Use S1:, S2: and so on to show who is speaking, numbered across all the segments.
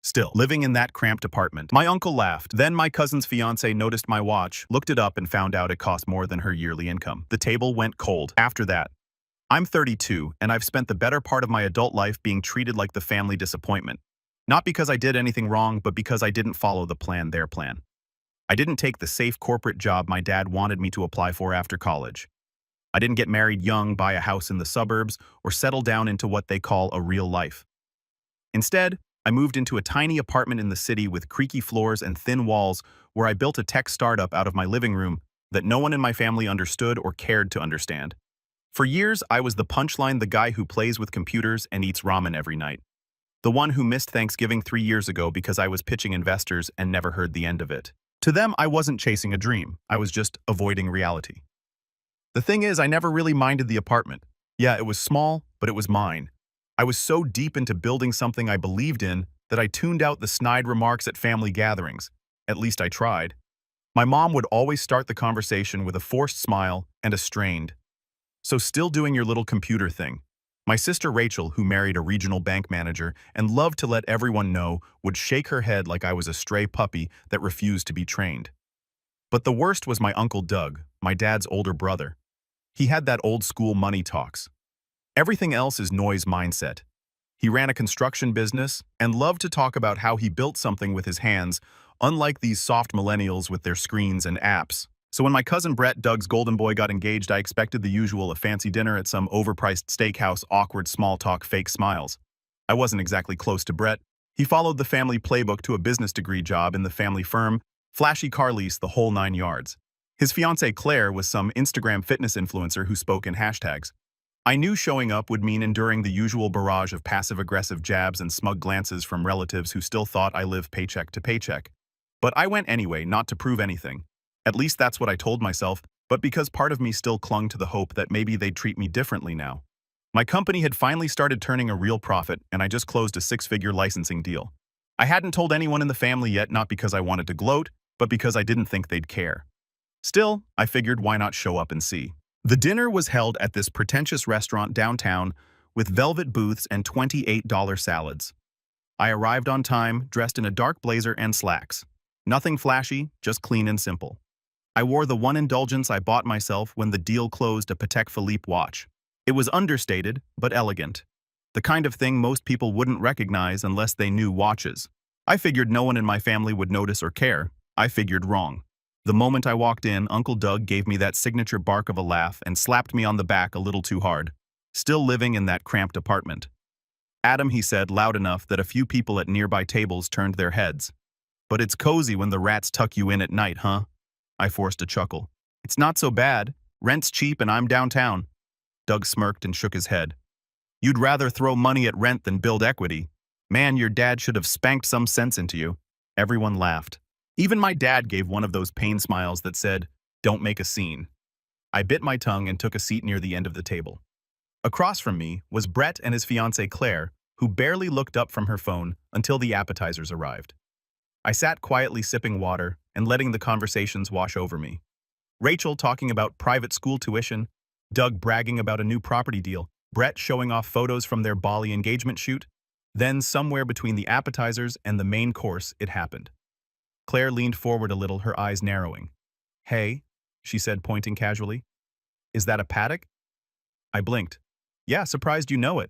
S1: Still, living in that cramped apartment. My uncle laughed. Then my cousin's fiance noticed my watch, looked it up and found out it cost more than her yearly income. The table went cold. After that, I'm 32, and I've spent the better part of my adult life being treated like the family disappointment. Not because I did anything wrong, but because I didn't follow their plan. I didn't take the safe corporate job my dad wanted me to apply for after college. I didn't get married young, buy a house in the suburbs, or settle down into what they call a real life. Instead, I moved into a tiny apartment in the city with creaky floors and thin walls where I built a tech startup out of my living room that no one in my family understood or cared to understand. For years, I was the punchline, the guy who plays with computers and eats ramen every night. The one who missed Thanksgiving 3 years ago because I was pitching investors and never heard the end of it. To them, I wasn't chasing a dream. I was just avoiding reality. The thing is, I never really minded the apartment. Yeah, it was small, but it was mine. I was so deep into building something I believed in that I tuned out the snide remarks at family gatherings. At least I tried. My mom would always start the conversation with a forced smile and a strained, "So still doing your little computer thing." My sister Rachel, who married a regional bank manager and loved to let everyone know, would shake her head like I was a stray puppy that refused to be trained. But the worst was my Uncle Doug, my dad's older brother. He had that old school money talks. Everything else is noise mindset. He ran a construction business and loved to talk about how he built something with his hands, unlike these soft millennials with their screens and apps. So when my cousin Brett, Doug's golden boy, got engaged, I expected the usual: a fancy dinner at some overpriced steakhouse, awkward small talk, fake smiles. I wasn't exactly close to Brett. He followed the family playbook to a business degree job in the family firm, flashy car lease, the whole 9 yards. His fiancée Claire was some Instagram fitness influencer who spoke in hashtags. I knew showing up would mean enduring the usual barrage of passive-aggressive jabs and smug glances from relatives who still thought I lived paycheck to paycheck. But I went anyway, not to prove anything. At least that's what I told myself, but because part of me still clung to the hope that maybe they'd treat me differently now. My company had finally started turning a real profit, and I just closed a 6-figure licensing deal. I hadn't told anyone in the family yet, not because I wanted to gloat, but because I didn't think they'd care. Still, I figured, why not show up and see? The dinner was held at this pretentious restaurant downtown with velvet booths and $28 salads. I arrived on time, dressed in a dark blazer and slacks. Nothing flashy, just clean and simple. I wore the one indulgence I bought myself when the deal closed, a Patek Philippe watch. It was understated, but elegant. The kind of thing most people wouldn't recognize unless they knew watches. I figured no one in my family would notice or care. I figured wrong. The moment I walked in, Uncle Doug gave me that signature bark of a laugh and slapped me on the back a little too hard. Still living in that cramped apartment. "Adam," he said, loud enough that a few people at nearby tables turned their heads. "But it's cozy when the rats tuck you in at night, huh?" I forced a chuckle. "It's not so bad. Rent's cheap and I'm downtown." Doug smirked and shook his head. "You'd rather throw money at rent than build equity. Man, your dad should have spanked some sense into you." Everyone laughed. Even my dad gave one of those pain smiles that said, "Don't make a scene." I bit my tongue and took a seat near the end of the table. Across from me was Brett and his fiancée Claire, who barely looked up from her phone until the appetizers arrived. I sat quietly sipping water and letting the conversations wash over me. Rachel talking about private school tuition, Doug bragging about a new property deal, Brett showing off photos from their Bali engagement shoot. Then, somewhere between the appetizers and the main course, it happened. Claire leaned forward a little, her eyes narrowing. "Hey," she said, pointing casually. "Is that a Patek?" I blinked. "Yeah, surprised you know it."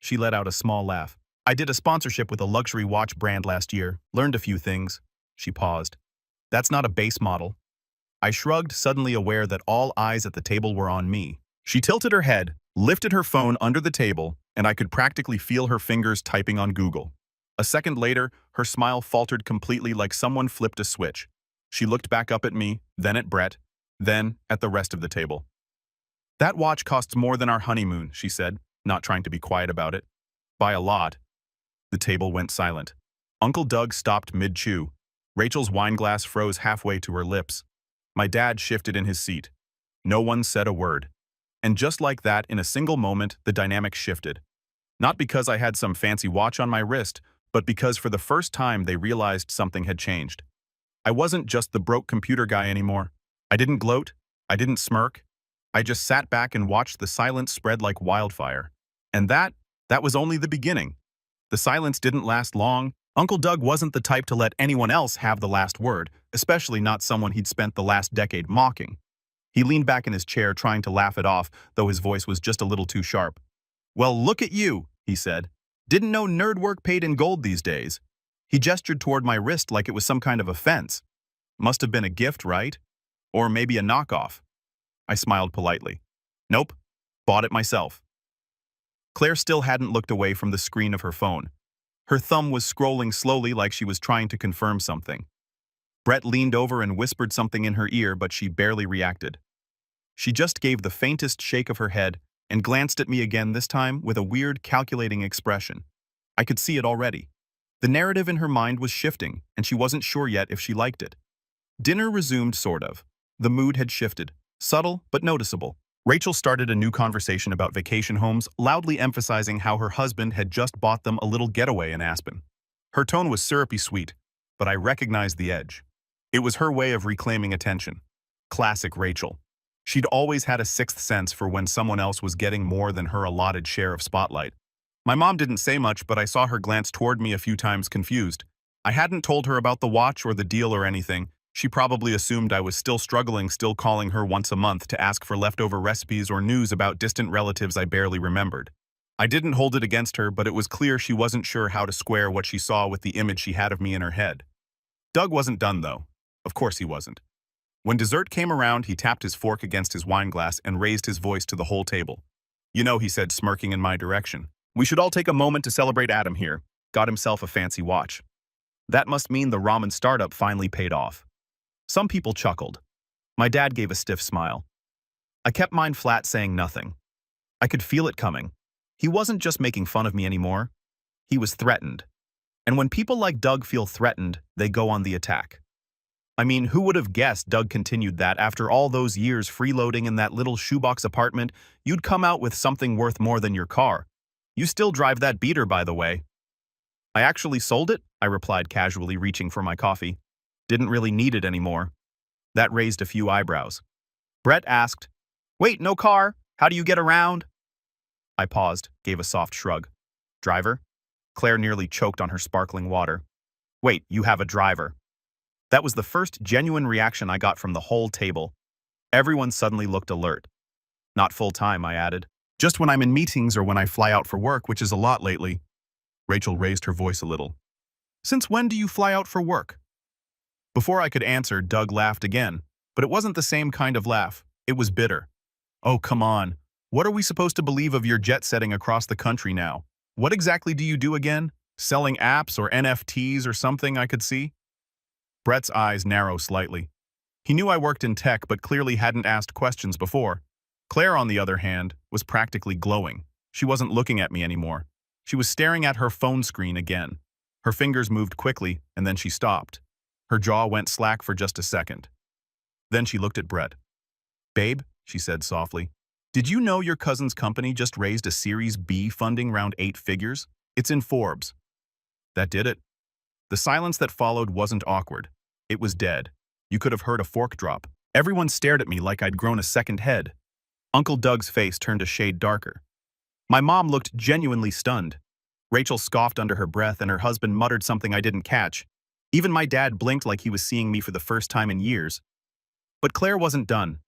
S1: She let out a small laugh. "I did a sponsorship with a luxury watch brand last year, learned a few things." She paused. "That's not a base model." I shrugged, suddenly aware that all eyes at the table were on me. She tilted her head, lifted her phone under the table, and I could practically feel her fingers typing on Google. A second later, her smile faltered completely, like someone flipped a switch. She looked back up at me, then at Brett, then at the rest of the table. "That watch costs more than our honeymoon," she said, not trying to be quiet about it. "By a lot." The table went silent. Uncle Doug stopped mid-chew. Rachel's wine glass froze halfway to her lips. My dad shifted in his seat. No one said a word. And just like that, in a single moment, the dynamic shifted. Not because I had some fancy watch on my wrist, but because for the first time they realized something had changed. I wasn't just the broke computer guy anymore. I didn't gloat. I didn't smirk. I just sat back and watched the silence spread like wildfire. And that was only the beginning. The silence didn't last long, Uncle Doug wasn't the type to let anyone else have the last word, especially not someone he'd spent the last decade mocking. He leaned back in his chair trying to laugh it off, though his voice was just a little too sharp. "Well, look at you," he said. "Didn't know nerd work paid in gold these days." He gestured toward my wrist like it was some kind of offense. Must have been a gift, right? Or maybe a knockoff. I smiled politely. Nope, bought it myself. Claire still hadn't looked away from the screen of her phone. Her thumb was scrolling slowly like she was trying to confirm something. Brett leaned over and whispered something in her ear, but she barely reacted. She just gave the faintest shake of her head and glanced at me again, this time with a weird, calculating expression. I could see it already. The narrative in her mind was shifting, and she wasn't sure yet if she liked it. Dinner resumed, sort of. The mood had shifted, subtle but noticeable. Rachel started a new conversation about vacation homes, loudly emphasizing how her husband had just bought them a little getaway in Aspen. Her tone was syrupy sweet, but I recognized the edge. It was her way of reclaiming attention. Classic Rachel. She'd always had a sixth sense for when someone else was getting more than her allotted share of spotlight. My mom didn't say much, but I saw her glance toward me a few times, confused. I hadn't told her about the watch or the deal or anything. She probably assumed I was still struggling, still calling her once a month to ask for leftover recipes or news about distant relatives I barely remembered. I didn't hold it against her, but it was clear she wasn't sure how to square what she saw with the image she had of me in her head. Doug wasn't done, though. Of course he wasn't. When dessert came around, he tapped his fork against his wine glass and raised his voice to the whole table. "You know," he said, smirking in my direction, "we should all take a moment to celebrate Adam here. Got himself a fancy watch. That must mean the ramen startup finally paid off." Some people chuckled. My dad gave a stiff smile. I kept mine flat, saying nothing. I could feel it coming. He wasn't just making fun of me anymore. He was threatened. And when people like Doug feel threatened, they go on the attack. I mean, who would have guessed, Doug continued, that after all those years freeloading in that little shoebox apartment, you'd come out with something worth more than your car. You still drive that beater, by the way. I actually sold it, I replied casually, reaching for my coffee. Didn't really need it anymore. That raised a few eyebrows. Brett asked, "Wait, no car? How do you get around?" I paused, gave a soft shrug. "Driver?" Claire nearly choked on her sparkling water. "Wait, you have a driver?" That was the first genuine reaction I got from the whole table. Everyone suddenly looked alert. "Not full-time," I added. "Just when I'm in meetings or when I fly out for work, which is a lot lately." Rachel raised her voice a little. "Since when do you fly out for work?" Before I could answer, Doug laughed again, but it wasn't the same kind of laugh. It was bitter. "Oh, come on. What are we supposed to believe of your jet setting across the country now? What exactly do you do again? Selling apps or NFTs or something I could see?" Brett's eyes narrowed slightly. He knew I worked in tech, but clearly hadn't asked questions before. Claire, on the other hand, was practically glowing. She wasn't looking at me anymore. She was staring at her phone screen again. Her fingers moved quickly, and then she stopped. Her jaw went slack for just a second. Then she looked at Brett. "Babe," she said softly, "did you know your cousin's company just raised a Series B funding round 8 figures? It's in Forbes." That did it. The silence that followed wasn't awkward. It was dead. You could have heard a fork drop. Everyone stared at me like I'd grown a second head. Uncle Doug's face turned a shade darker. My mom looked genuinely stunned. Rachel scoffed under her breath, and her husband muttered something I didn't catch. Even my dad blinked like he was seeing me for the first time in years. But Claire wasn't done,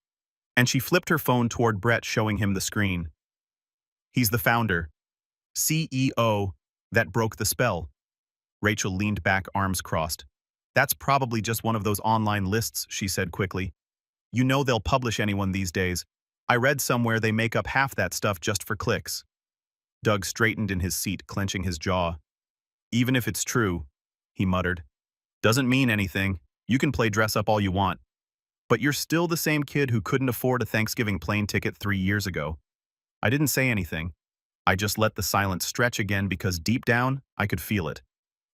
S1: and she flipped her phone toward Brett, showing him the screen. "He's the founder. CEO. That broke the spell." Rachel leaned back, arms crossed. "That's probably just one of those online lists," she said quickly. "You know they'll publish anyone these days. I read somewhere they make up half that stuff just for clicks." Doug straightened in his seat, clenching his jaw. "Even if it's true," he muttered, "doesn't mean anything. You can play dress up all you want. But you're still the same kid who couldn't afford a Thanksgiving plane ticket 3 years ago." I didn't say anything. I just let the silence stretch again, because deep down, I could feel it.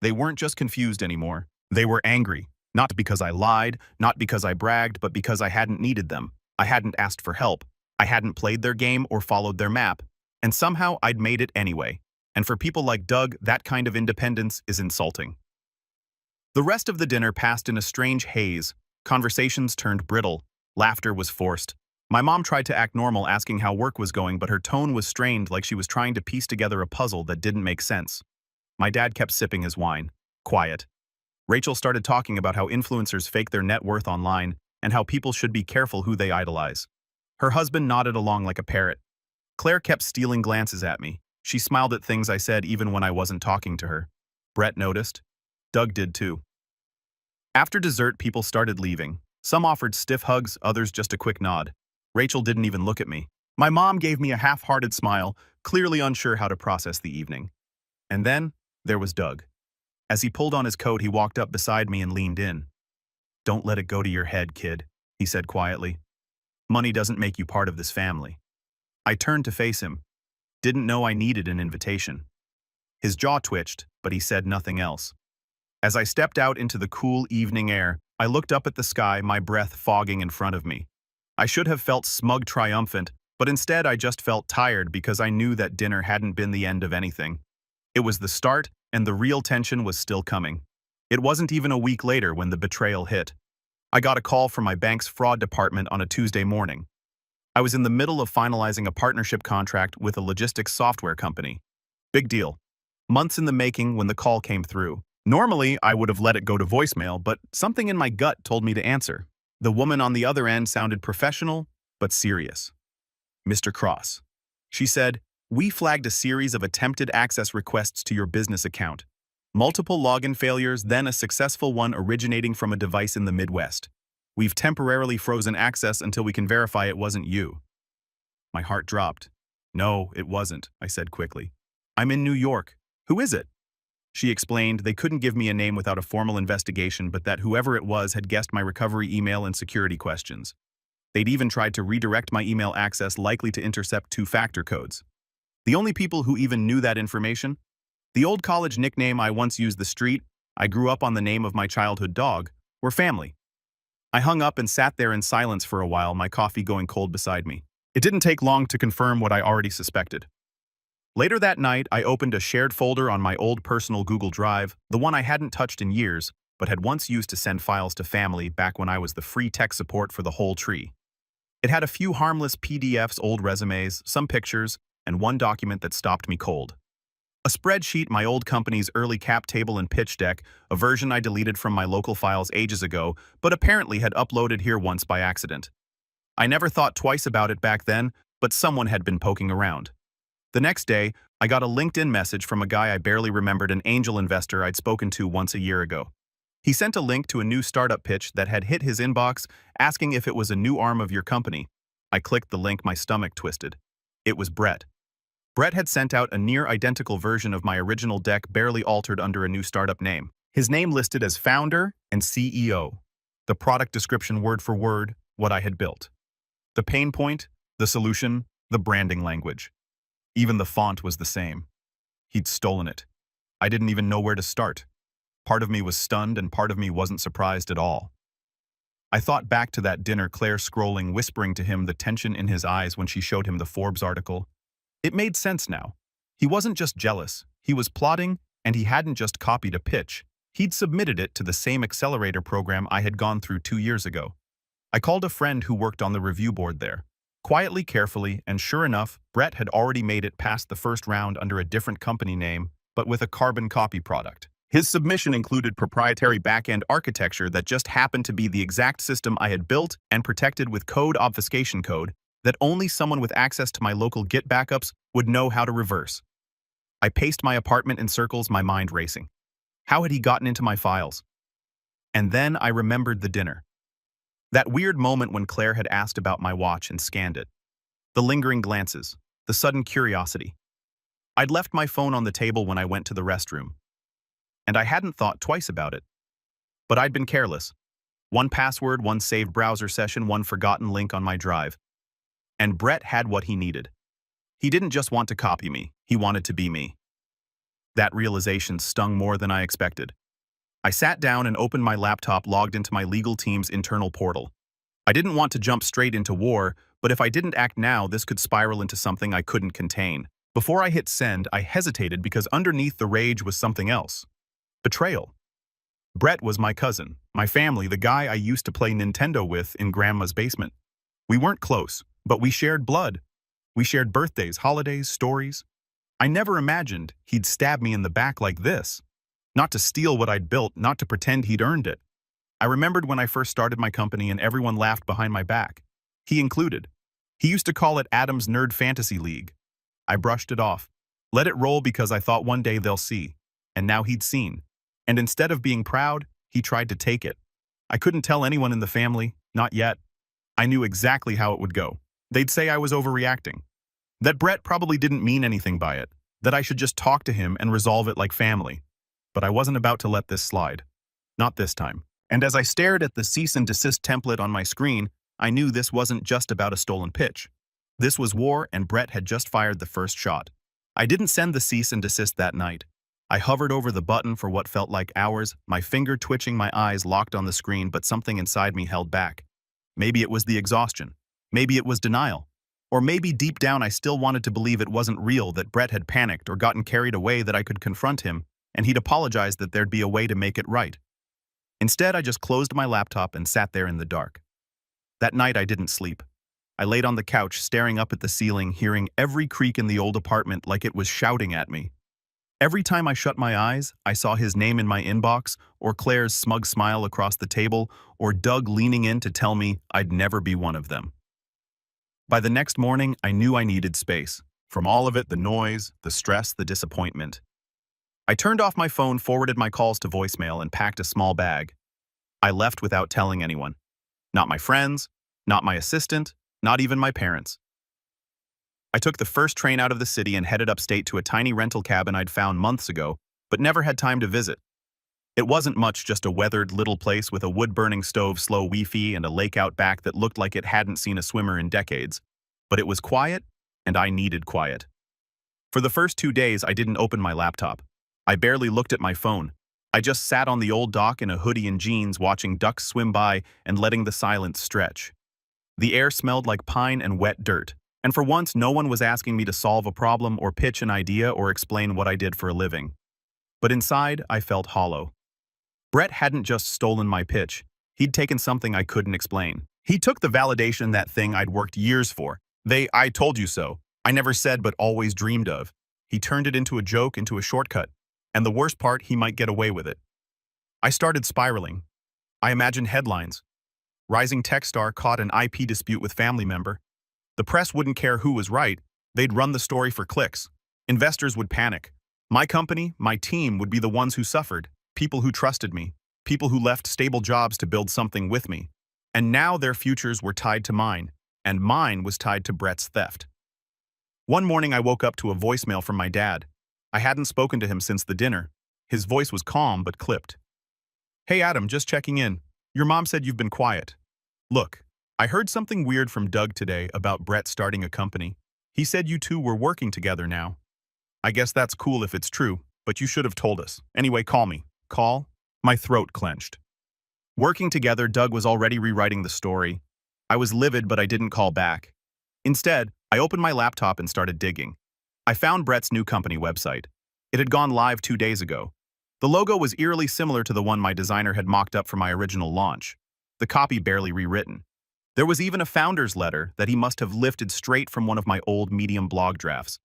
S1: They weren't just confused anymore. They were angry. Not because I lied, not because I bragged, but because I hadn't needed them. I hadn't asked for help. I hadn't played their game or followed their map. And somehow I'd made it anyway. And for people like Doug, that kind of independence is insulting. The rest of the dinner passed in a strange haze. Conversations turned brittle. Laughter was forced. My mom tried to act normal, asking how work was going, but her tone was strained, like she was trying to piece together a puzzle that didn't make sense. My dad kept sipping his wine. Quiet. Rachel started talking about how influencers fake their net worth online and how people should be careful who they idolize. Her husband nodded along like a parrot. Claire kept stealing glances at me. She smiled at things I said even when I wasn't talking to her. Brett noticed. Doug did too. After dessert, people started leaving. Some offered stiff hugs, others just a quick nod. Rachel didn't even look at me. My mom gave me a half-hearted smile, clearly unsure how to process the evening. And then, there was Doug. As he pulled on his coat, he walked up beside me and leaned in. "Don't let it go to your head, kid," he said quietly. "Money doesn't make you part of this family." I turned to face him. Didn't know I needed an invitation. His jaw twitched, but he said nothing else. As I stepped out into the cool evening air, I looked up at the sky, my breath fogging in front of me. I should have felt smug triumphant, but instead I just felt tired because I knew that dinner hadn't been the end of anything. It was the start, and the real tension was still coming. It wasn't even a week later when the betrayal hit. I got a call from my bank's fraud department on a Tuesday morning. I was in the middle of finalizing a partnership contract with a logistics software company. Big deal. Months in the making when the call came through. Normally, I would have let it go to voicemail, but something in my gut told me to answer. The woman on the other end sounded professional, but serious. "Mr. Cross," she said, "we flagged a series of attempted access requests to your business account. Multiple login failures, then a successful one originating from a device in the Midwest. We've temporarily frozen access until we can verify it wasn't you." My heart dropped. "No, it wasn't," I said quickly. "I'm in New York. Who is it?" She explained they couldn't give me a name without a formal investigation, but that whoever it was had guessed my recovery email and security questions. They'd even tried to redirect my email access, likely to intercept two-factor codes. The only people who even knew that information? The old college nickname I once used, the street, I grew up on the name of my childhood dog, were family. I hung up and sat there in silence for a while, my coffee going cold beside me. It didn't take long to confirm what I already suspected. Later that night, I opened a shared folder on my old personal Google Drive, the one I hadn't touched in years, but had once used to send files to family back when I was the free tech support for the whole tree. It had a few harmless PDFs, old resumes, some pictures, and one document that stopped me cold. A spreadsheet, my old company's early cap table and pitch deck, a version I deleted from my local files ages ago, but apparently had uploaded here once by accident. I never thought twice about it back then, but someone had been poking around. The next day, I got a LinkedIn message from a guy I barely remembered, an angel investor I'd spoken to once a year ago. He sent a link to a new startup pitch that had hit his inbox, asking if it was a new arm of your company. I clicked the link, my stomach twisted. It was Brett. Brett had sent out a near-identical version of my original deck, barely altered under a new startup name. His name listed as founder and CEO. The product description word for word, what I had built. The pain point, the solution, the branding language. Even the font was the same. He'd stolen it. I didn't even know where to start. Part of me was stunned and part of me wasn't surprised at all. I thought back to that dinner, Claire scrolling, whispering to him, the tension in his eyes when she showed him the Forbes article. It made sense now. He wasn't just jealous, he was plotting, and he hadn't just copied a pitch. He'd submitted it to the same accelerator program I had gone through 2 years ago. I called a friend who worked on the review board there. Quietly, carefully, and sure enough, Brett had already made it past the first round under a different company name, but with a carbon copy product. His submission included proprietary back-end architecture that just happened to be the exact system I had built and protected with code obfuscation code that only someone with access to my local Git backups would know how to reverse. I paced my apartment in circles, my mind racing. How had he gotten into my files? And then I remembered the dinner. That weird moment when Claire had asked about my watch and scanned it. The lingering glances, the sudden curiosity. I'd left my phone on the table when I went to the restroom. And I hadn't thought twice about it. But I'd been careless. One password, one saved browser session, one forgotten link on my drive. And Brett had what he needed. He didn't just want to copy me, he wanted to be me. That realization stung more than I expected. I sat down and opened my laptop, logged into my legal team's internal portal. I didn't want to jump straight into war, but if I didn't act now, this could spiral into something I couldn't contain. Before I hit send, I hesitated because underneath the rage was something else. Betrayal. Brett was my cousin, my family, the guy I used to play Nintendo with in Grandma's basement. We weren't close, but we shared blood. We shared birthdays, holidays, stories. I never imagined he'd stab me in the back like this. Not to steal what I'd built, not to pretend he'd earned it. I remembered when I first started my company and everyone laughed behind my back. He included. He used to call it Adam's Nerd Fantasy League. I brushed it off. Let it roll because I thought one day they'll see. And now he'd seen. And instead of being proud, he tried to take it. I couldn't tell anyone in the family, not yet. I knew exactly how it would go. They'd say I was overreacting. That Brett probably didn't mean anything by it. That I should just talk to him and resolve it like family. But I wasn't about to let this slide. Not this time. And as I stared at the cease and desist template on my screen, I knew this wasn't just about a stolen pitch. This was war, and Brett had just fired the first shot. I didn't send the cease and desist that night. I hovered over the button for what felt like hours, my finger twitching, my eyes locked on the screen, but something inside me held back. Maybe it was the exhaustion. Maybe it was denial. Or maybe deep down I still wanted to believe it wasn't real, that Brett had panicked or gotten carried away, that I could confront him, and he'd apologize, that there'd be a way to make it right. Instead, I just closed my laptop and sat there in the dark. That night I didn't sleep. I laid on the couch, staring up at the ceiling, hearing every creak in the old apartment like it was shouting at me. Every time I shut my eyes, I saw his name in my inbox, or Claire's smug smile across the table, or Doug leaning in to tell me I'd never be one of them. By the next morning, I knew I needed space. From all of it, the noise, the stress, the disappointment. I turned off my phone, forwarded my calls to voicemail, and packed a small bag. I left without telling anyone. Not my friends, not my assistant, not even my parents. I took the first train out of the city and headed upstate to a tiny rental cabin I'd found months ago, but never had time to visit. It wasn't much, just a weathered little place with a wood-burning stove, slow Wi-Fi, and a lake out back that looked like it hadn't seen a swimmer in decades. But it was quiet, and I needed quiet. For the first 2 days, I didn't open my laptop. I barely looked at my phone. I just sat on the old dock in a hoodie and jeans, watching ducks swim by and letting the silence stretch. The air smelled like pine and wet dirt, and for once no one was asking me to solve a problem or pitch an idea or explain what I did for a living. But inside, I felt hollow. Brett hadn't just stolen my pitch. He'd taken something I couldn't explain. He took the validation, that thing I'd worked years for. I told you so. I never said but always dreamed of. He turned it into a joke, into a shortcut. And the worst part, he might get away with it. I started spiraling. I imagined headlines. Rising tech star caught in IP dispute with family member. The press wouldn't care who was right. They'd run the story for clicks. Investors would panic. My company, my team would be the ones who suffered. People who trusted me. People who left stable jobs to build something with me. And now their futures were tied to mine. And mine was tied to Brett's theft. One morning I woke up to a voicemail from my dad. I hadn't spoken to him since the dinner. His voice was calm but clipped. "Hey Adam, just checking in. Your mom said you've been quiet. Look, I heard something weird from Doug today about Brett starting a company. He said you two were working together now. I guess that's cool if it's true, but you should have told us. Anyway, call me." Call? My throat clenched. Working together, Doug was already rewriting the story. I was livid, but I didn't call back. Instead, I opened my laptop and started digging. I found Brett's new company website. It had gone live 2 days ago. The logo was eerily similar to the one my designer had mocked up for my original launch. The copy barely rewritten. There was even a founder's letter that he must have lifted straight from one of my old Medium blog drafts.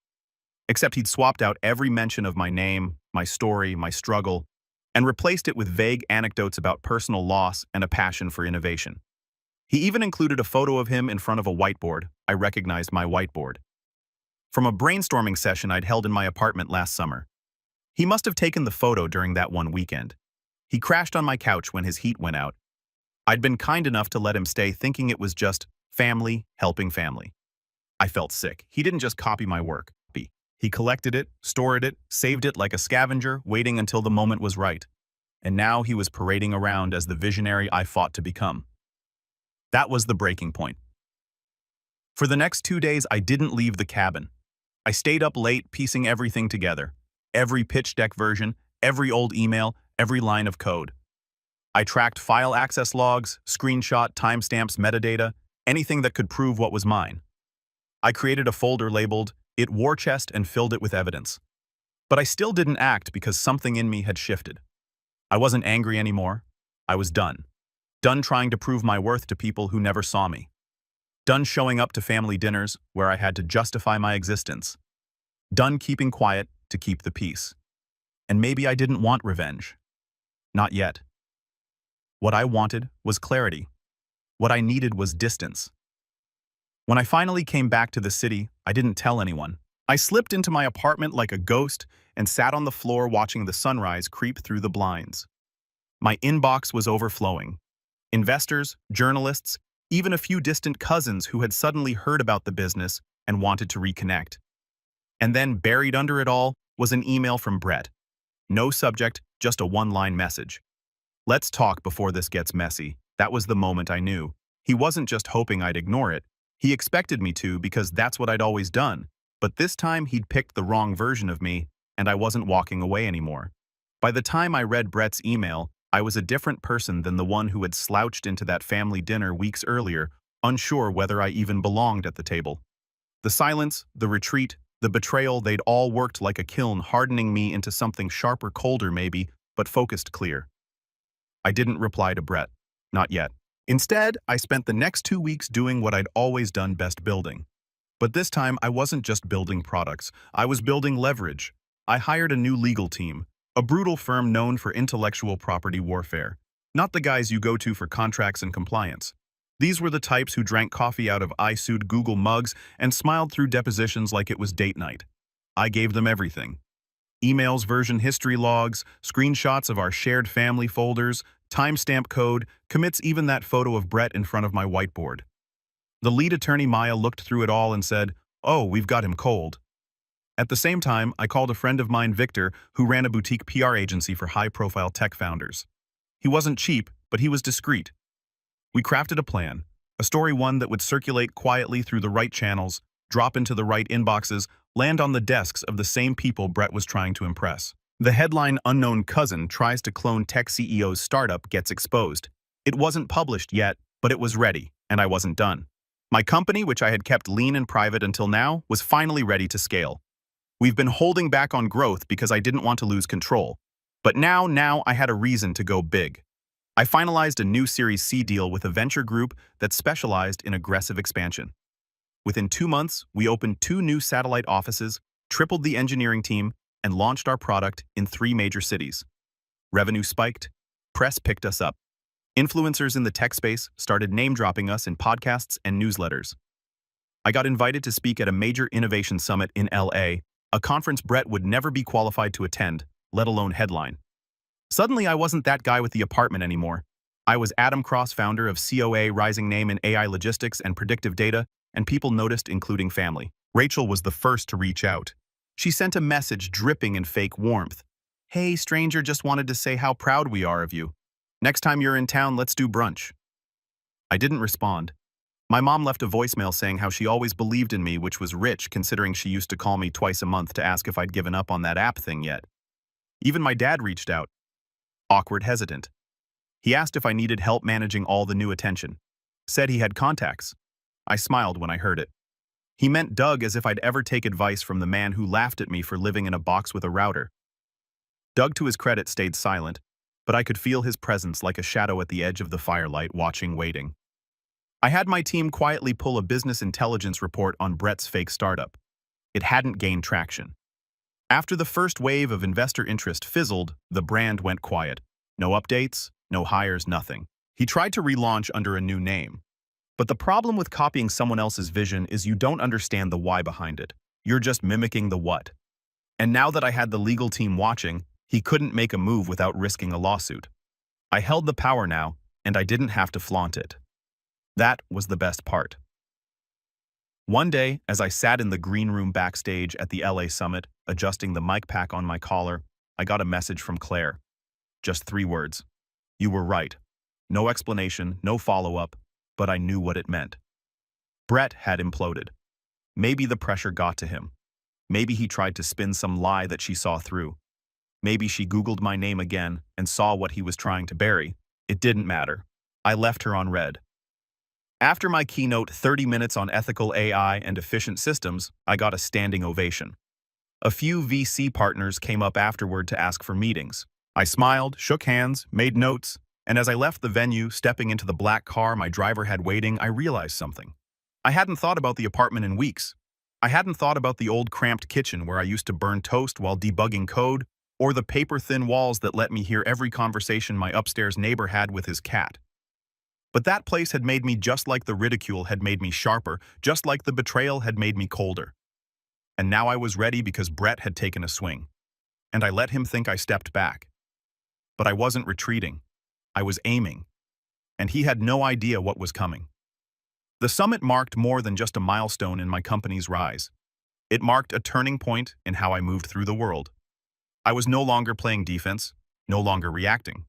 S1: Except he'd swapped out every mention of my name, my story, my struggle, and replaced it with vague anecdotes about personal loss and a passion for innovation. He even included a photo of him in front of a whiteboard. I recognized my whiteboard. From a brainstorming session I'd held in my apartment last summer. He must have taken the photo during that one weekend. He crashed on my couch when his heat went out. I'd been kind enough to let him stay, thinking it was just family helping family. I felt sick. He didn't just copy my work. He collected it, stored it, saved it like a scavenger, waiting until the moment was right. And now he was parading around as the visionary I fought to become. That was the breaking point. For the next 2 days, I didn't leave the cabin. I stayed up late, piecing everything together. Every pitch deck version, every old email, every line of code. I tracked file access logs, screenshot, timestamps, metadata, anything that could prove what was mine. I created a folder labeled "It War Chest" and filled it with evidence. But I still didn't act because something in me had shifted. I wasn't angry anymore. I was done. Done trying to prove my worth to people who never saw me. Done showing up to family dinners where I had to justify my existence. Done keeping quiet to keep the peace. And maybe I didn't want revenge. Not yet. What I wanted was clarity. What I needed was distance. When I finally came back to the city, I didn't tell anyone. I slipped into my apartment like a ghost and sat on the floor watching the sunrise creep through the blinds. My inbox was overflowing. Investors, journalists, even a few distant cousins who had suddenly heard about the business and wanted to reconnect. And then, buried under it all, was an email from Brett. No subject, just a one-line message. "Let's talk before this gets messy." That was the moment I knew. He wasn't just hoping I'd ignore it. He expected me to because that's what I'd always done. But this time he'd picked the wrong version of me, and I wasn't walking away anymore. By the time I read Brett's email, I was a different person than the one who had slouched into that family dinner weeks earlier, unsure whether I even belonged at the table. The silence, the retreat, the betrayal, they'd all worked like a kiln, hardening me into something sharper, colder maybe, but focused, clear. I didn't reply to Brett. Not yet. Instead, I spent the next 2 weeks doing what I'd always done best, building. But this time, I wasn't just building products. I was building leverage. I hired a new legal team, a brutal firm known for intellectual property warfare. Not the guys you go to for contracts and compliance. These were the types who drank coffee out of "I sued Google" mugs and smiled through depositions like it was date night. I gave them everything. Emails, version history logs, screenshots of our shared family folders, timestamp code, commits, even that photo of Brett in front of my whiteboard. The lead attorney, Maya, looked through it all and said, "Oh, we've got him cold." At the same time, I called a friend of mine, Victor, who ran a boutique PR agency for high-profile tech founders. He wasn't cheap, but he was discreet. We crafted a plan, a story, one that would circulate quietly through the right channels, drop into the right inboxes, land on the desks of the same people Brett was trying to impress. The headline, "Unknown Cousin Tries to Clone Tech CEO's Startup Gets Exposed." It wasn't published yet, but it was ready, and I wasn't done. My company, which I had kept lean and private until now, was finally ready to scale. We've been holding back on growth because I didn't want to lose control. But now I had a reason to go big. I finalized a new Series C deal with a venture group that specialized in aggressive expansion. Within 2 months, we opened 2 new satellite offices, tripled the engineering team, and launched our product in 3 major cities. Revenue spiked. Press picked us up. Influencers in the tech space started name-dropping us in podcasts and newsletters. I got invited to speak at a major innovation summit in LA, a conference Brett would never be qualified to attend, let alone headline. Suddenly, I wasn't that guy with the apartment anymore. I was Adam Cross, founder of COA, rising name in AI logistics and predictive data, and people noticed, including family. Rachel was the first to reach out. She sent a message dripping in fake warmth. "Hey, stranger, just wanted to say how proud we are of you. Next time you're in town, let's do brunch." I didn't respond. My mom left a voicemail saying how she always believed in me, which was rich considering she used to call me twice a month to ask if I'd given up on that app thing yet. Even my dad reached out. Awkward, hesitant. He asked if I needed help managing all the new attention. Said he had contacts. I smiled when I heard it. He meant Doug, as if I'd ever take advice from the man who laughed at me for living in a box with a router. Doug, to his credit, stayed silent, but I could feel his presence like a shadow at the edge of the firelight, watching, waiting. I had my team quietly pull a business intelligence report on Brett's fake startup. It hadn't gained traction. After the first wave of investor interest fizzled, the brand went quiet. No updates, no hires, nothing. He tried to relaunch under a new name. But the problem with copying someone else's vision is you don't understand the why behind it. You're just mimicking the what. And now that I had the legal team watching, he couldn't make a move without risking a lawsuit. I held the power now, and I didn't have to flaunt it. That was the best part. One day, as I sat in the green room backstage at the LA Summit, adjusting the mic pack on my collar, I got a message from Claire. Just 3 words. "You were right." No explanation, no follow-up, but I knew what it meant. Brett had imploded. Maybe the pressure got to him. Maybe he tried to spin some lie that she saw through. Maybe she Googled my name again and saw what he was trying to bury. It didn't matter. I left her on red. After my keynote, 30 minutes on ethical AI and efficient systems, I got a standing ovation. A few VC partners came up afterward to ask for meetings. I smiled, shook hands, made notes, and as I left the venue, stepping into the black car my driver had waiting, I realized something. I hadn't thought about the apartment in weeks. I hadn't thought about the old cramped kitchen where I used to burn toast while debugging code, or the paper-thin walls that let me hear every conversation my upstairs neighbor had with his cat. But that place had made me just like the ridicule had made me sharper, just like the betrayal had made me colder. And now I was ready because Brett had taken a swing. And I let him think I stepped back. But I wasn't retreating. I was aiming. And he had no idea what was coming. The summit marked more than just a milestone in my company's rise. It marked a turning point in how I moved through the world. I was no longer playing defense, no longer reacting.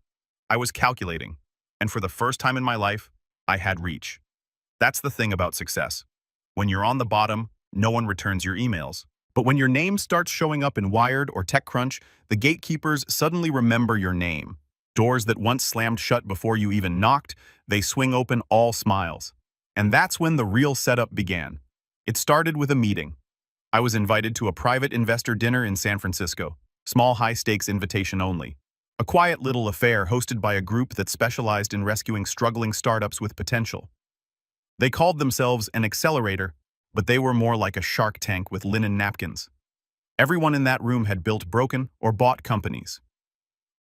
S1: I was calculating. And for the first time in my life, I had reach. That's the thing about success. When you're on the bottom, no one returns your emails. But when your name starts showing up in Wired or TechCrunch, the gatekeepers suddenly remember your name. Doors that once slammed shut before you even knocked, they swing open all smiles. And that's when the real setup began. It started with a meeting. I was invited to a private investor dinner in San Francisco, small high-stakes invitation only. A quiet little affair hosted by a group that specialized in rescuing struggling startups with potential. They called themselves an accelerator, but they were more like a shark tank with linen napkins. Everyone in that room had built broken or bought companies.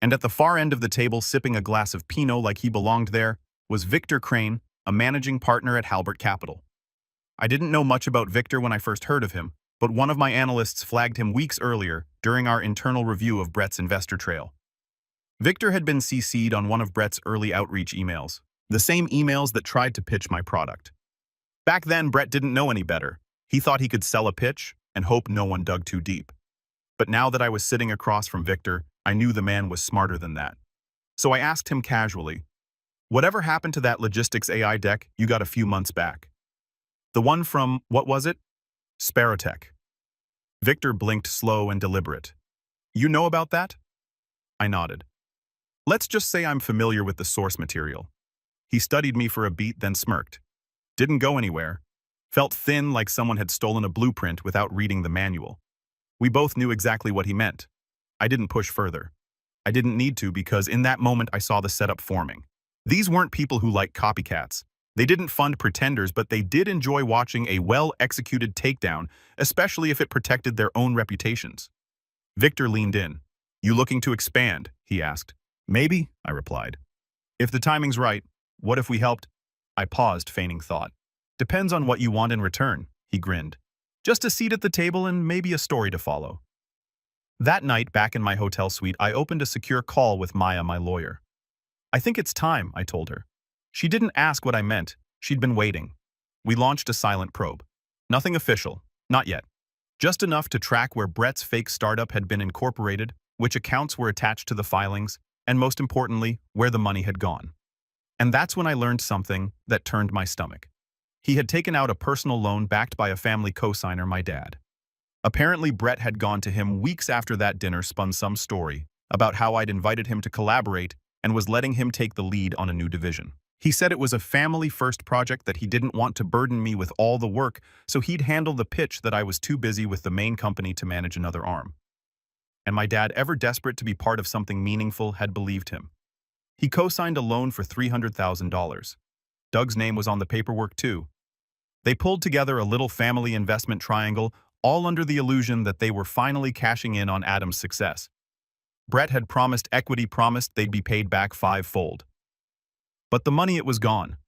S1: And at the far end of the table, sipping a glass of Pinot like he belonged there, was Victor Crane, a managing partner at Halbert Capital. I didn't know much about Victor when I first heard of him, but one of my analysts flagged him weeks earlier during our internal review of Brett's investor trail. Victor had been CC'd on one of Brett's early outreach emails, the same emails that tried to pitch my product. Back then, Brett didn't know any better. He thought he could sell a pitch and hope no one dug too deep. But now that I was sitting across from Victor, I knew the man was smarter than that. So I asked him casually, "Whatever happened to that logistics AI deck you got a few months back? The one from, what was it? Sparrowtech." Victor blinked slow and deliberate. "You know about that?" I nodded. "Let's just say I'm familiar with the source material." He studied me for a beat, then smirked. Didn't go anywhere. Felt thin, like someone had stolen a blueprint without reading the manual. We both knew exactly what he meant. I didn't push further. I didn't need to because in that moment I saw the setup forming. These weren't people who like copycats. They didn't fund pretenders, but they did enjoy watching a well-executed takedown, especially if it protected their own reputations. Victor leaned in. "You looking to expand?" he asked. "Maybe," I replied. "If the timing's right, what if we helped?" I paused, feigning thought. "Depends on what you want in return," he grinned. "Just a seat at the table and maybe a story to follow." That night, back in my hotel suite, I opened a secure call with Maya, my lawyer. "I think it's time," I told her. She didn't ask what I meant. She'd been waiting. We launched a silent probe. Nothing official. Not yet. Just enough to track where Brett's fake startup had been incorporated, which accounts were attached to the filings, and most importantly, where the money had gone. And that's when I learned something that turned my stomach. He had taken out a personal loan backed by a family co-signer, my dad. Apparently, Brett had gone to him weeks after that dinner, spun some story about how I'd invited him to collaborate and was letting him take the lead on a new division. He said it was a family-first project that he didn't want to burden me with all the work, so he'd handle the pitch that I was too busy with the main company to manage another arm. And my dad, ever desperate to be part of something meaningful, had believed him. He co-signed a loan for $300,000. Doug's name was on the paperwork too. They pulled together a little family investment triangle, all under the illusion that they were finally cashing in on Adam's success. Brett had promised equity, promised they'd be paid back fivefold. But the money, it was gone.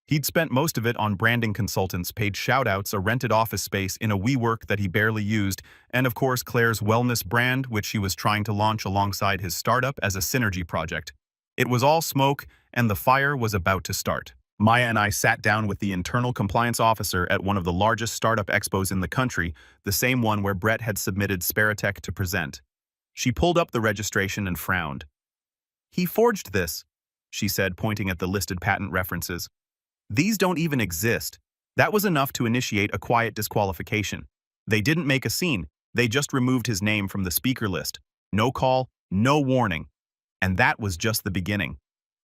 S1: He'd spent most of it on branding consultants, paid shoutouts, a rented office space in a WeWork that he barely used, and of course Claire's wellness brand, which he was trying to launch alongside his startup as a synergy project. It was all smoke, and the fire was about to start. Maya and I sat down with the internal compliance officer at one of the largest startup expos in the country, the same one where Brett had submitted Sparrowtech to present. She pulled up the registration and frowned. "He forged this," she said, pointing at the listed patent references. "These don't even exist." That was enough to initiate a quiet disqualification. They didn't make a scene. They just removed his name from the speaker list. No call, no warning. And that was just the beginning.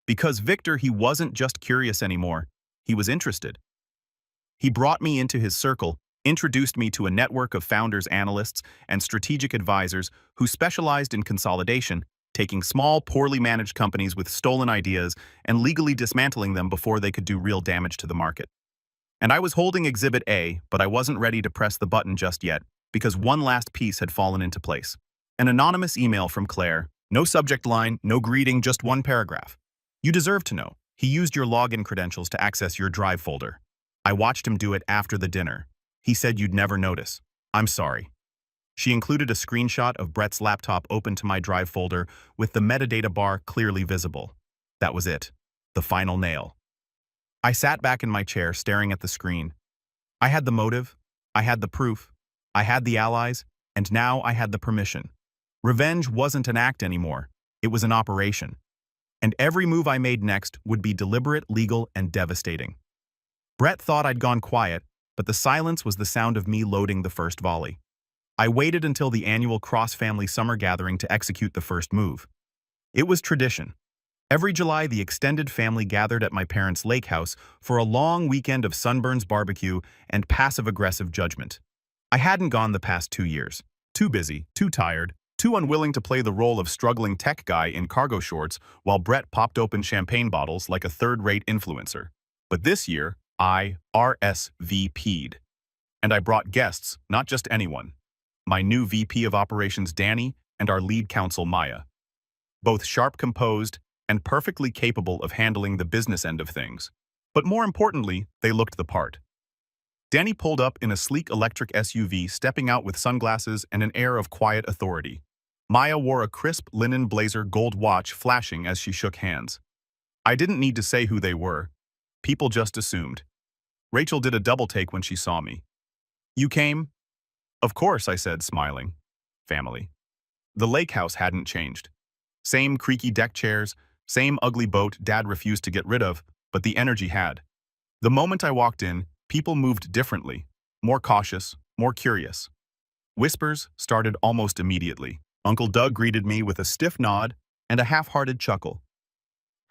S1: Because Victor, he wasn't just curious anymore. He was interested. He brought me into his circle, introduced me to a network of founders, analysts, and strategic advisors who specialized in consolidation, taking small, poorly managed companies with stolen ideas and legally dismantling them before they could do real damage to the market. And I was holding Exhibit A, but I wasn't ready to press the button just yet, because one last piece had fallen into place. An anonymous email from Claire. No subject line, no greeting, just one paragraph. You deserve to know. He used your login credentials to access your Drive folder. I watched him do it after the dinner. He said you'd never notice. I'm sorry. She included a screenshot of Brett's laptop open to my Drive folder with the metadata bar clearly visible. That was it. The final nail. I sat back in my chair staring at the screen. I had the motive, I had the proof, I had the allies, and now I had the permission. Revenge wasn't an act anymore. It was an operation. And every move I made next would be deliberate, legal, and devastating. Brett thought I'd gone quiet, but the silence was the sound of me loading the first volley. I waited until the annual cross-family summer gathering to execute the first move. It was tradition. Every July, the extended family gathered at my parents' lake house for a long weekend of sunburns, barbecue, and passive-aggressive judgment. I hadn't gone the past 2 years. Too busy, too tired, too unwilling to play the role of struggling tech guy in cargo shorts while Brett popped open champagne bottles like a third-rate influencer. But this year, I RSVP'd. And I brought guests, not just anyone. My new VP of Operations, Danny, and our lead counsel, Maya. Both sharp, composed, and perfectly capable of handling the business end of things. But more importantly, they looked the part. Danny pulled up in a sleek electric SUV, stepping out with sunglasses and an air of quiet authority. Maya wore a crisp linen blazer, gold watch flashing as she shook hands. I didn't need to say who they were. People just assumed. Rachel did a double take when she saw me. You came? Of course, I said, smiling. Family. The lake house hadn't changed. Same creaky deck chairs, same ugly boat Dad refused to get rid of, but the energy had. The moment I walked in, people moved differently, more cautious, more curious. Whispers started almost immediately. Uncle Doug greeted me with a stiff nod and a half-hearted chuckle.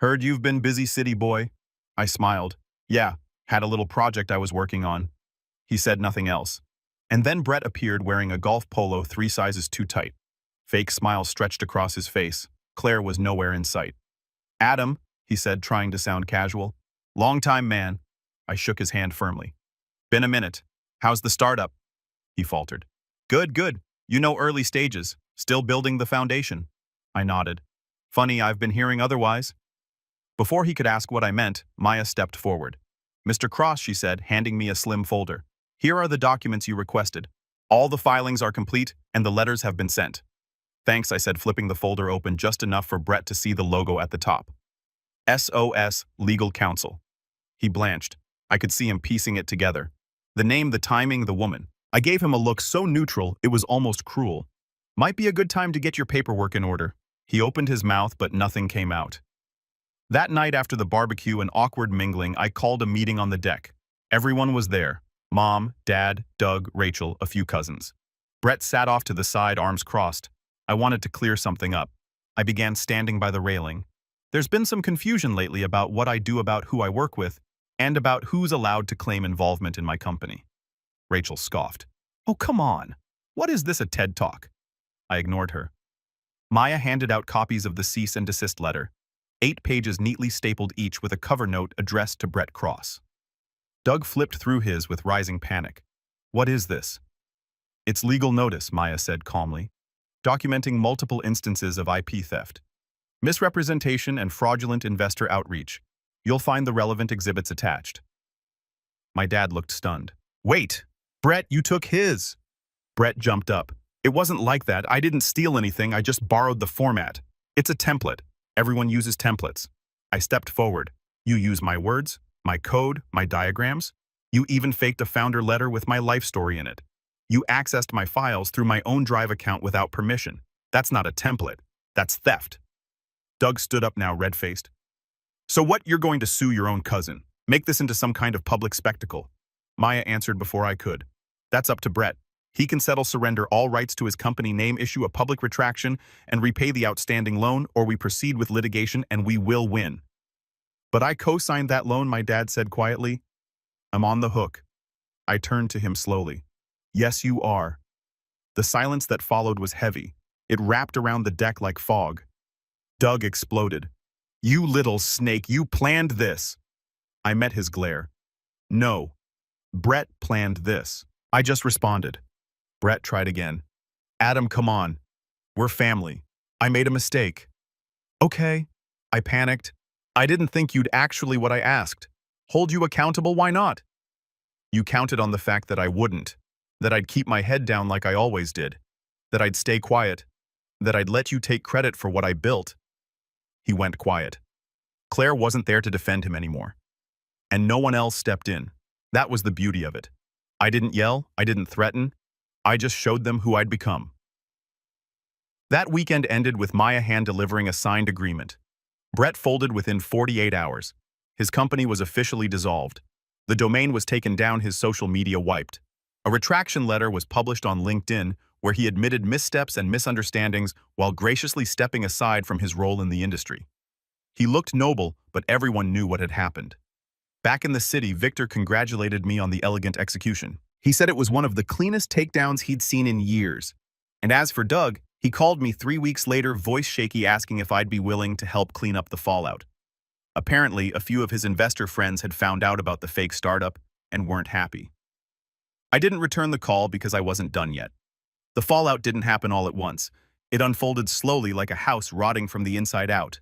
S1: Heard you've been busy, city boy. I smiled. Yeah, had a little project I was working on. He said nothing else. And then Brett appeared wearing a golf polo 3 sizes too tight. Fake smile stretched across his face. Claire was nowhere in sight. Adam, he said, trying to sound casual. Long time, man. I shook his hand firmly. Been a minute. How's the startup? He faltered. Good, good. You know, early stages. Still building the foundation. I nodded. Funny, I've been hearing otherwise. Before he could ask what I meant, Maya stepped forward. Mr. Cross, she said, handing me a slim folder. Here are the documents you requested. All the filings are complete, and the letters have been sent. Thanks, I said, flipping the folder open just enough for Brett to see the logo at the top. SOS Legal Counsel. He blanched. I could see him piecing it together. The name, the timing, the woman. I gave him a look so neutral, it was almost cruel. Might be a good time to get your paperwork in order. He opened his mouth, but nothing came out. That night after the barbecue and awkward mingling, I called a meeting on the deck. Everyone was there. Mom, Dad, Doug, Rachel, a few cousins. Brett sat off to the side, arms crossed. I wanted to clear something up. I began standing by the railing. There's been some confusion lately about what I do, about who I work with, and about who's allowed to claim involvement in my company. Rachel scoffed. Oh, come on. What is this, a TED Talk? I ignored her. Maya handed out copies of the cease and desist letter, 8 pages neatly stapled each with a cover note addressed to Brett Cross. Doug flipped through his with rising panic. What is this? It's legal notice, Maya said calmly, documenting multiple instances of IP theft, misrepresentation, and fraudulent investor outreach. You'll find the relevant exhibits attached. My dad looked stunned. Wait, Brett, you took his. Brett jumped up. It wasn't like that. I didn't steal anything. I just borrowed the format. It's a template. Everyone uses templates. I stepped forward. You use my words, my code, my diagrams. You even faked a founder letter with my life story in it. You accessed my files through my own Drive account without permission. That's not a template. That's theft. Doug stood up now, red-faced. So what, you're going to sue your own cousin? Make this into some kind of public spectacle? Maya answered before I could. That's up to Brett. He can settle, surrender all rights to his company name, issue a public retraction, and repay the outstanding loan, or we proceed with litigation and we will win. But I co-signed that loan, my dad said quietly. I'm on the hook. I turned to him slowly. Yes, you are. The silence that followed was heavy. It wrapped around the deck like fog. Doug exploded. You little snake, you planned this. I met his glare. No. Brett planned this. I just responded. Brett tried again. Adam, come on. We're family. I made a mistake. Okay. I panicked. I didn't think you'd actually what I asked. Hold you accountable, why not? You counted on the fact that I wouldn't, that I'd keep my head down like I always did, that I'd stay quiet, that I'd let you take credit for what I built. He went quiet. Claire wasn't there to defend him anymore. And no one else stepped in. That was the beauty of it. I didn't yell, I didn't threaten, I just showed them who I'd become. That weekend ended with Maya hand-delivering a signed agreement. Brett folded within 48 hours. His company was officially dissolved. The domain was taken down, his social media wiped. A retraction letter was published on LinkedIn where he admitted missteps and misunderstandings while graciously stepping aside from his role in the industry. He looked noble, but everyone knew what had happened. Back in the city, Victor congratulated me on the elegant execution. He said it was one of the cleanest takedowns he'd seen in years. And as for Doug, he called me 3 weeks later, voice shaky, asking if I'd be willing to help clean up the fallout. Apparently, a few of his investor friends had found out about the fake startup and weren't happy. I didn't return the call because I wasn't done yet. The fallout didn't happen all at once. It unfolded slowly like a house rotting from the inside out.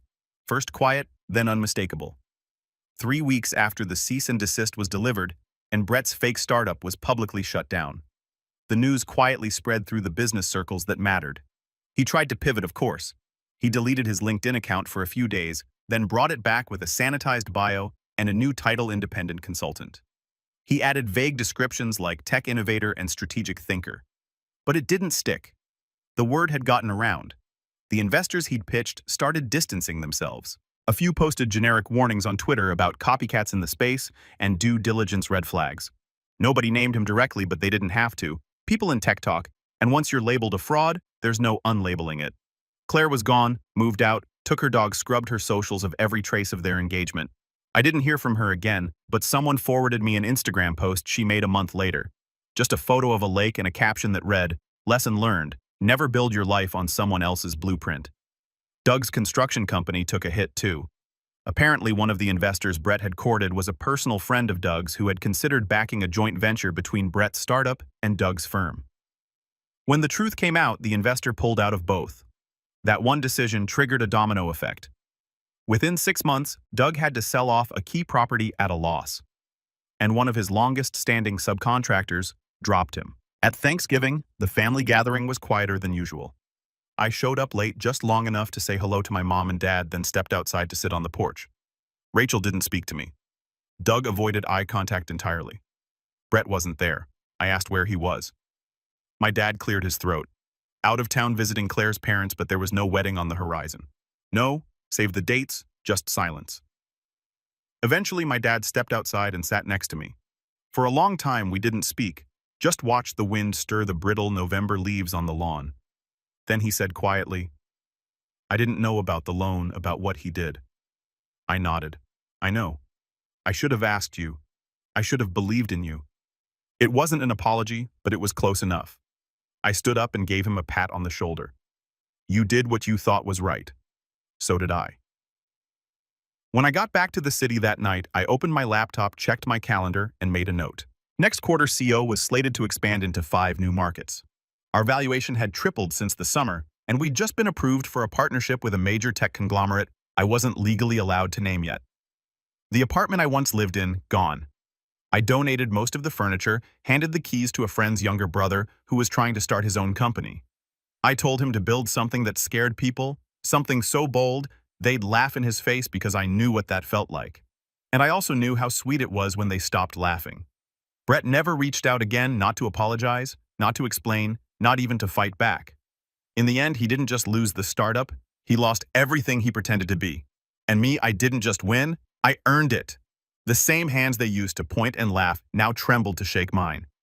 S1: First quiet, then unmistakable. 3 weeks after the cease and desist was delivered, and Brett's fake startup was publicly shut down. The news quietly spread through the business circles that mattered. He tried to pivot, of course. He deleted his LinkedIn account for a few days, then brought it back with a sanitized bio and a new title, independent consultant. He added vague descriptions like tech innovator and strategic thinker. But it didn't stick. The word had gotten around. The investors he'd pitched started distancing themselves. A few posted generic warnings on Twitter about copycats in the space and due diligence red flags. Nobody named him directly, but they didn't have to. People in tech talk, and once you're labeled a fraud, there's no unlabeling it. Claire was gone, moved out, took her dog, scrubbed her socials of every trace of their engagement. I didn't hear from her again, but someone forwarded me an Instagram post she made a month later. Just a photo of a lake and a caption that read, "Lesson learned, never build your life on someone else's blueprint." Doug's construction company took a hit too. Apparently, one of the investors Brett had courted was a personal friend of Doug's who had considered backing a joint venture between Brett's startup and Doug's firm. When the truth came out, the investor pulled out of both. That one decision triggered a domino effect. Within 6 months, Doug had to sell off a key property at a loss. And one of his longest-standing subcontractors dropped him. At Thanksgiving, the family gathering was quieter than usual. I showed up late just long enough to say hello to my mom and dad, then stepped outside to sit on the porch. Rachel didn't speak to me. Doug avoided eye contact entirely. Brett wasn't there. I asked where he was. My dad cleared his throat. Out of town visiting Claire's parents, but there was no wedding on the horizon. No, save the dates, just silence. Eventually, my dad stepped outside and sat next to me. For a long time, we didn't speak, just watched the wind stir the brittle November leaves on the lawn. Then he said quietly, "I didn't know about the loan, about what he did." I nodded. "I know. I should have asked you. I should have believed in you." It wasn't an apology, but it was close enough. I stood up and gave him a pat on the shoulder. "You did what you thought was right. So did I." When I got back to the city that night, I opened my laptop, checked my calendar, and made a note. Next quarter, CO was slated to expand into 5 new markets. Our valuation had tripled since the summer, and we'd just been approved for a partnership with a major tech conglomerate I wasn't legally allowed to name yet. The apartment I once lived in, gone. I donated most of the furniture, handed the keys to a friend's younger brother who was trying to start his own company. I told him to build something that scared people, something so bold they'd laugh in his face, because I knew what that felt like. And I also knew how sweet it was when they stopped laughing. Brett never reached out again, not to apologize, not to explain, not even to fight back. In the end, he didn't just lose the startup, he lost everything he pretended to be. And me, I didn't just win, I earned it. The same hands they used to point and laugh now trembled to shake mine.